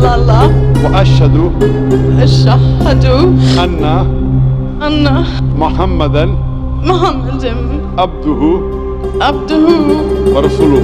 illallah wa ashhadu anna Muhammadan abduhu wa rasuluhu.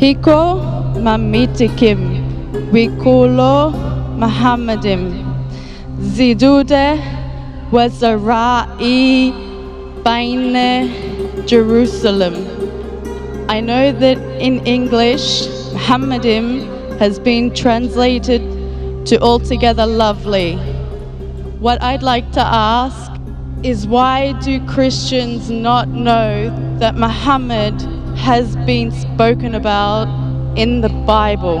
Hiko mamitikim wikulo Muhammadim zidude wazarai baine Jerusalem. I know that in English Muhammadim has been translated to altogether lovely. What I'd like to ask is, why do Christians not know that Muhammad has been spoken about in the Bible?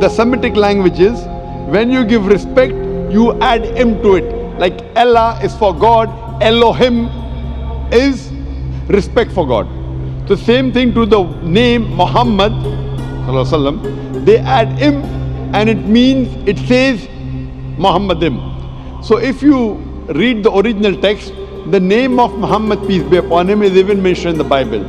The Semitic languages, when you give respect, you add im to it. Like Allah is for God, Elohim is respect for God. The same thing to the name Muhammad sallallahu alaihi wasallam, they add im and it means, it says Muhammadim. So if you read the original text, the name of Muhammad, peace be upon him, is even mentioned in the Bible.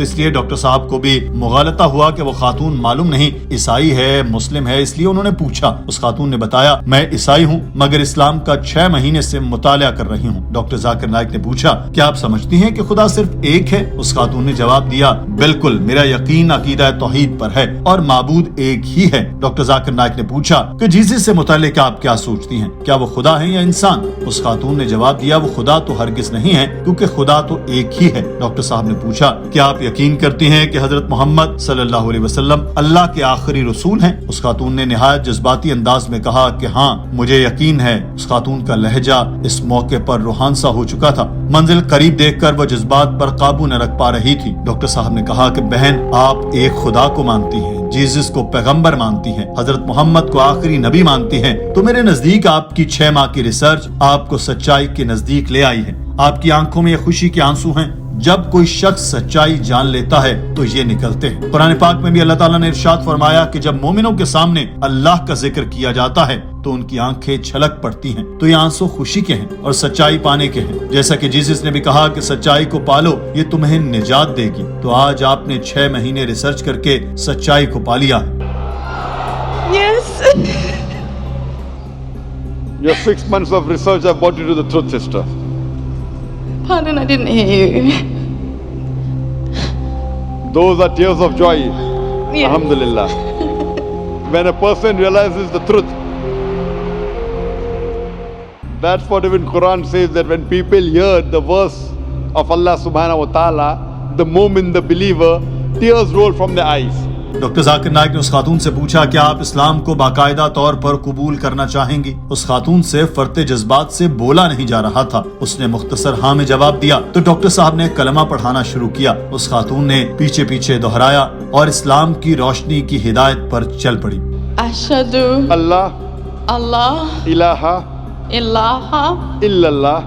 تو اس لیے doctor صاحب کو بھی مغالطہ ہوا کہ وہ خاتون معلوم نہیں عیسائی ہے مسلم ہے، اس لیے انہوں نے پوچھا۔ اس خاتون نے بتایا میں عیسائی ہوں مگر اسلام کا 6 مہینے سے مطالعہ کر رہی ہوں۔ ڈاکٹر ذاکر نائک نے پوچھا کیا آپ سمجھتی ہیں کہ خدا صرف ایک ہے؟ اس خاتون نے جواب دیا بالکل، میرا یقین عقیدہ توحید پر ہے اور معبود ایک ہی ہے۔ ڈاکٹر ذاکر نائک نے پوچھا کہ جیسس سے متعلق آپ کیا سوچتی ہیں، کیا وہ خدا ہے یا انسان؟ اس خاتون نے جواب دیا وہ خدا تو ہرگز نہیں ہے کیونکہ خدا تو ایک ہی ہے۔ ڈاکٹر صاحب نے پوچھا کیا آپ یقین کرتی ہیں کہ حضرت محمد صلی اللہ علیہ وسلم اللہ کے آخری رسول ہیں؟ اس خاتون نے نہایت جذباتی انداز میں کہا کہ ہاں مجھے یقین ہے۔ اس خاتون کا لہجہ اس موقع پر روحان سا ہو چکا تھا، منزل قریب دیکھ کر وہ جذبات پر قابو نہ رکھ پا رہی تھی۔ ڈاکٹر صاحب نے کہا کہ بہن آپ ایک خدا کو مانتی ہیں، جیسس کو پیغمبر مانتی ہیں، حضرت محمد کو آخری نبی مانتی ہیں، تو میرے نزدیک آپ کی 6 ماہ کی ریسرچ آپ کو سچائی کے نزدیک لے آئی ہے۔ آپ کی آنکھوں میں یہ خوشی کے آنسو ہیں۔ جب کوئی شخص سچائی جان لیتا ہے تو یہ نکلتے ہیں۔ قرآن پاک میں بھی اللہ تعالیٰ نے ارشاد فرمایا کہ جب مومنوں کے سامنے اللہ کا ذکر کیا جاتا ہے تو ان کی آنکھیں چھلک پڑتی ہیں۔ تو یہ آنسو خوشی کے ہیں اور سچائی پانے کے ہیں۔ جیسا کہ جیسس نے بھی کہا کہ سچائی کو پالو، یہ تمہیں نجات دے گی۔ تو آج آپ نے 6 مہینے ریسرچ کر کے سچائی کو پا لیا ہے۔ Yes. Your 6 months of research have brought you to the truth, sister. Pardon, I didn't hear you. Those are tears of joy. Yeah. Alhamdulillah. When a person realizes the truth, that's what even Qur'an says, that when people hear the verse of Allah subhanahu wa ta'ala, the moment the believer, tears roll from their eyes. Doctor Zakir Naik نے اس خاتون سے پوچھا کیا آپ اسلام کو باقاعدہ طور پر قبول کرنا چاہیں گی؟ اس خاتون سے فرتے جذبات سے بولا نہیں جا رہا تھا۔ اس نے مختصر ہاں میں جواب دیا تو ڈاکٹر صاحب نے کلمہ پڑھانا شروع کیا۔ اس خاتون نے پیچھے پیچھے دہرایا اور اسلام کی روشنی کی ہدایت پر چل پڑی۔ Ashhadu Allah ilaha illallah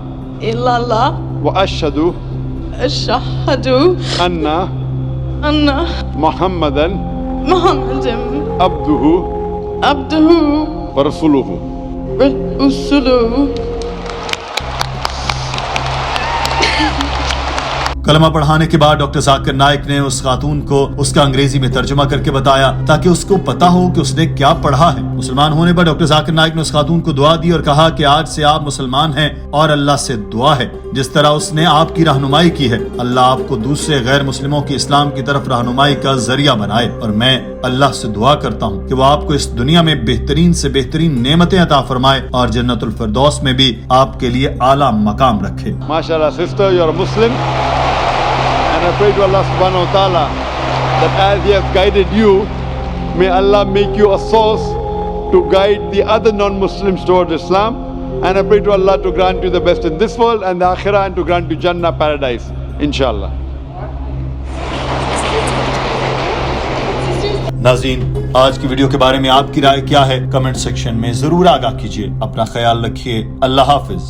illallah wa ashhadu anna Muhammadan abduhu wa rasuluhu. کلمہ پڑھانے کے بعد ڈاکٹر ذاکر نائک نے اس خاتون کو اس کا انگریزی میں ترجمہ کر کے بتایا تاکہ اس کو پتا ہو کہ اس نے کیا پڑھا ہے۔ مسلمان ہونے پر ڈاکٹر ذاکر نائک نے اس خاتون کو دعا دی اور کہا کہ آج سے آپ مسلمان ہیں اور اللہ سے دعا ہے جس طرح اس نے آپ کی رہنمائی کی ہے، اللہ آپ کو دوسرے غیر مسلموں کی اسلام کی طرف رہنمائی کا ذریعہ بنائے، اور میں اللہ سے دعا کرتا ہوں کہ وہ آپ کو اس دنیا میں بہترین سے بہترین نعمتیں عطا فرمائے اور جنت الفردوس میں بھی آپ کے لیے اعلیٰ مقام رکھے۔ MashaAllah, sister, you are a Muslim. And I pray to Allah subhanahu wa ta'ala that as He has guided you, may Allah make you a source to guide the other non-Muslims towards Islam. And I pray to Allah to grant you the best in this world and the Akhirah, and to grant you Jannah, paradise, inshallah. ناظرین، آج کی video کے بارے میں آپ کی رائے کیا ہے؟ کمنٹ سیکشن میں ضرور آگاہ کیجیے۔ اپنا خیال رکھیے۔ اللہ حافظ۔